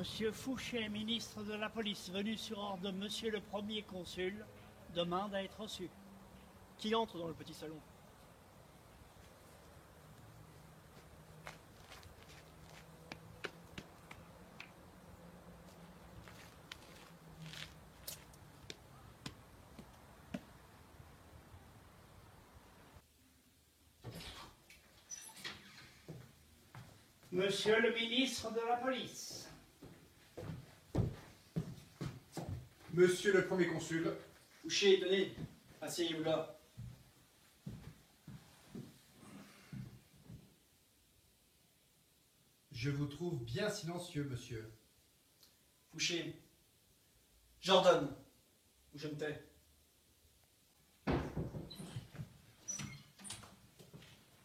Monsieur Fouché, ministre de la Police, venu sur ordre de Monsieur le Premier Consul, demande à être reçu. Qui entre dans le petit salon? Monsieur le ministre de la Police. Monsieur le Premier Consul. Fouché, tenez, asseyez-vous là. Je vous trouve bien silencieux, monsieur. Fouché, j'ordonne, ou je me tais.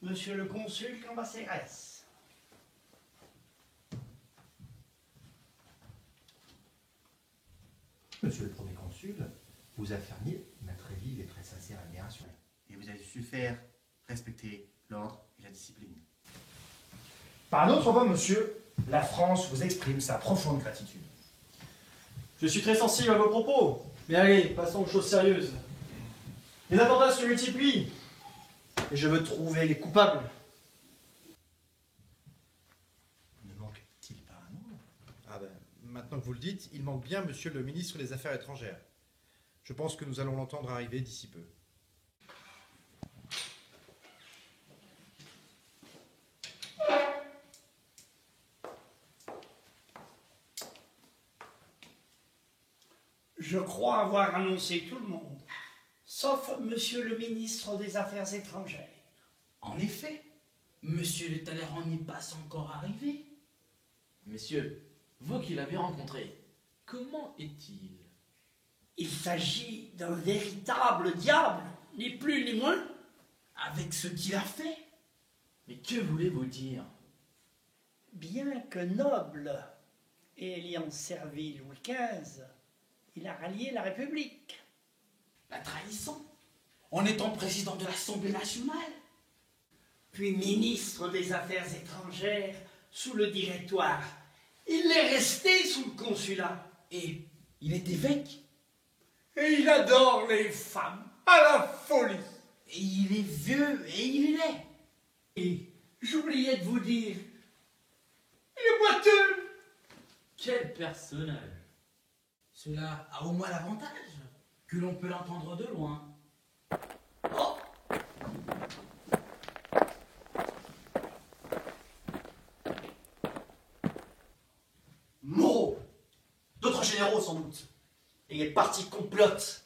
Monsieur le Consul Cambacérès. Monsieur le Premier Consul, vous affirmiez ma très vive et très sincère admiration. Et vous avez su faire respecter l'ordre et la discipline. Par un autre mot, monsieur, la France vous exprime sa profonde gratitude. Je suis très sensible à vos propos, mais allez, passons aux choses sérieuses. Les attentats se multiplient, et je veux trouver les coupables. Ne manque-t-il pas un nom? Ah ben, maintenant que vous le dites, il manque bien monsieur le ministre des Affaires étrangères. Je pense que nous allons l'entendre arriver d'ici peu. Je crois avoir annoncé tout le monde, sauf Monsieur le ministre des Affaires étrangères. En effet, Monsieur le Talleyrand n'est pas encore arrivé. Monsieur, vous qui l'avez rencontré, comment est-il? Il s'agit d'un véritable diable, ni plus ni moins. Avec ce qu'il a fait? Mais que voulez-vous dire? Bien que noble et ayant servi Louis XV, il a rallié la République. La trahison? En étant président de l'Assemblée nationale? Puis ministre des Affaires étrangères sous le Directoire. Il est resté sous le consulat. Et il est évêque? Et il adore les femmes, à la folie. Et il est vieux et il est laid. Et j'oubliais de vous dire, il est boiteux. Quel personnage! Cela a au moins l'avantage que l'on peut l'entendre de loin. Oh, Moreau, d'autres généraux sans doute, et les partis complotent.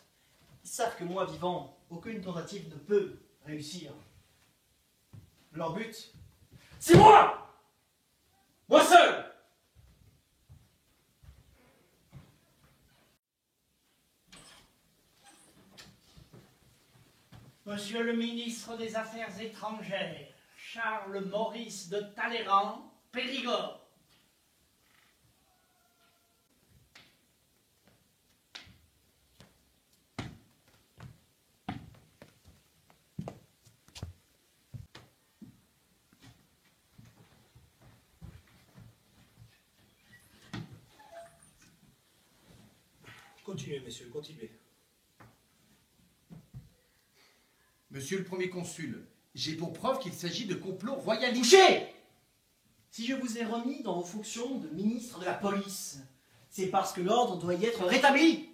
Ils savent que moi, vivant, aucune tentative ne peut réussir. Leur but, c'est moi! Moi seul! Monsieur le ministre des Affaires étrangères, Charles Maurice de Talleyrand, Périgord. Continuez, messieurs, continuez. Monsieur le Premier Consul, j'ai pour preuve qu'il s'agit de complots royalistes. Fouché! Si je vous ai remis dans vos fonctions de ministre de la Police, c'est parce que l'ordre doit y être rétabli.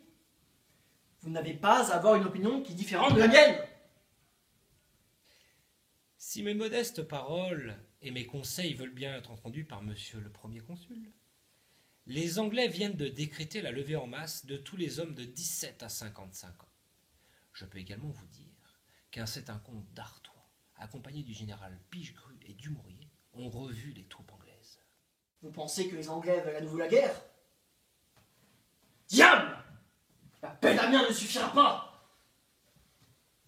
Vous n'avez pas à avoir une opinion qui est différente de la mienne. Si mes modestes paroles et mes conseils veulent bien être entendus par Monsieur le Premier Consul, les Anglais viennent de décréter la levée en masse de tous les hommes de 17 à 55 ans. Je peux également vous dire qu'un certain comte d'Artois, accompagné du général Pichegru et Dumouriez, ont revu les troupes anglaises. Vous pensez que les Anglais veulent à nouveau la guerre? Diable! La paix d'Amiens ne suffira pas!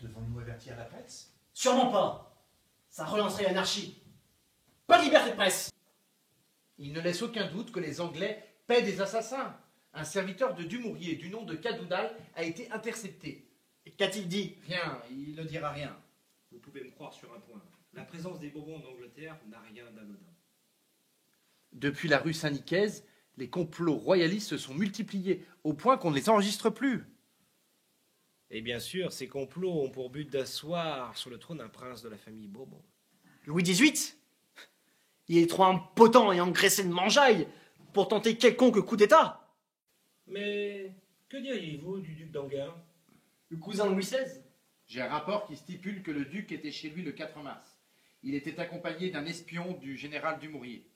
Devons-nous avertir la presse? Sûrement pas. Ça relancerait l'anarchie. Pas de liberté de presse. Il ne laisse aucun doute que les Anglais paient des assassins. Un serviteur de Dumouriez du nom de Cadoudal a été intercepté. Et qu'a-t-il dit? Rien, il ne dira rien. Vous pouvez me croire sur un point. La présence des Bourbons en Angleterre n'a rien d'anodin. Depuis la rue Saint-Nicaise, Les complots royalistes se sont multipliés, au point qu'on ne les enregistre plus. Et bien sûr, ces complots ont pour but d'asseoir sur le trône un prince de la famille Bourbon. Louis XVIII? Il est trop impotent et engraissé de mangeaille pour tenter quelconque coup d'État. Mais que diriez-vous du duc d'Enghien? Le cousin de Louis XVI? J'ai un rapport qui stipule que le duc était chez lui le 4 mars. Il était accompagné d'un espion du général Dumouriez.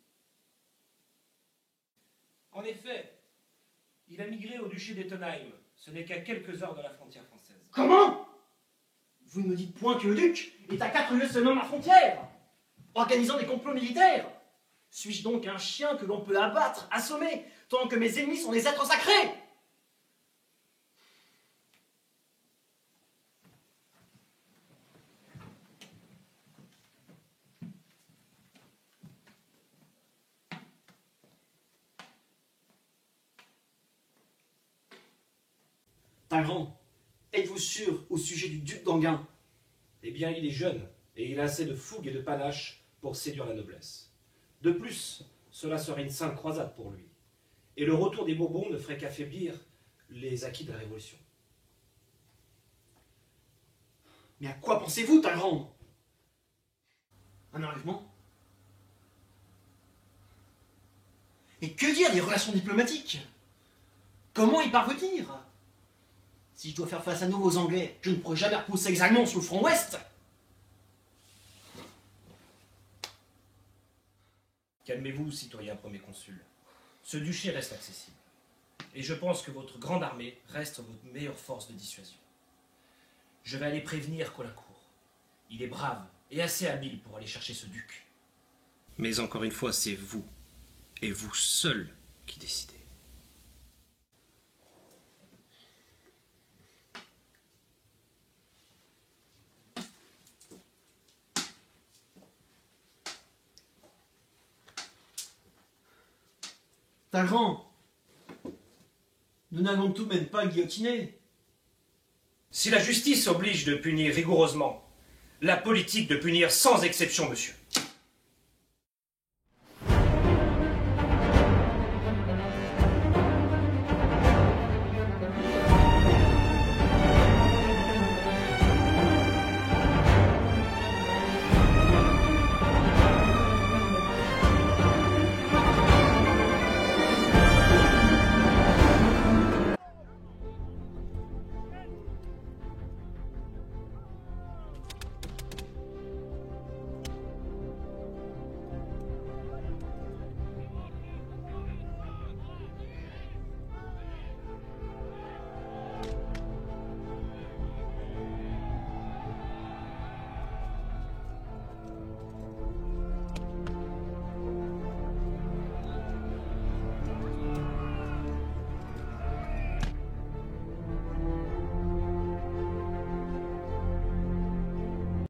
En effet, il a migré au duché d'Ettenheim. Ce n'est qu'à quelques heures de la frontière française. Comment? Vous ne me dites point que le duc est à 4 lieues seulement de la frontière, organisant des complots militaires. Suis-je donc un chien que l'on peut abattre, assommer, tant que mes ennemis sont des êtres sacrés? Talleyrand, êtes-vous sûr au sujet du duc d'Enghien? Eh bien, il est jeune, et il a assez de fougue et de panache pour séduire la noblesse. De plus, cela serait une sainte croisade pour lui. Et le retour des Bourbons ne ferait qu'affaiblir les acquis de la Révolution. Mais à quoi pensez-vous, Talleyrand? Un enlèvement? Et que dire des relations diplomatiques? Comment y parvenir? Si je dois faire face à nouveau aux Anglais, je ne pourrai jamais repousser exactement sur le front ouest. Calmez-vous, citoyen premier consul. Ce duché reste accessible. Et je pense que votre grande armée reste votre meilleure force de dissuasion. Je vais aller prévenir Caulaincourt. Il est brave et assez habile pour aller chercher ce duc. Mais encore une fois, c'est vous, et vous seul, qui décidez. Talleyrand, nous n'allons tout de même pas guillotiner. Si la justice oblige de punir rigoureusement, la politique de punir sans exception, monsieur.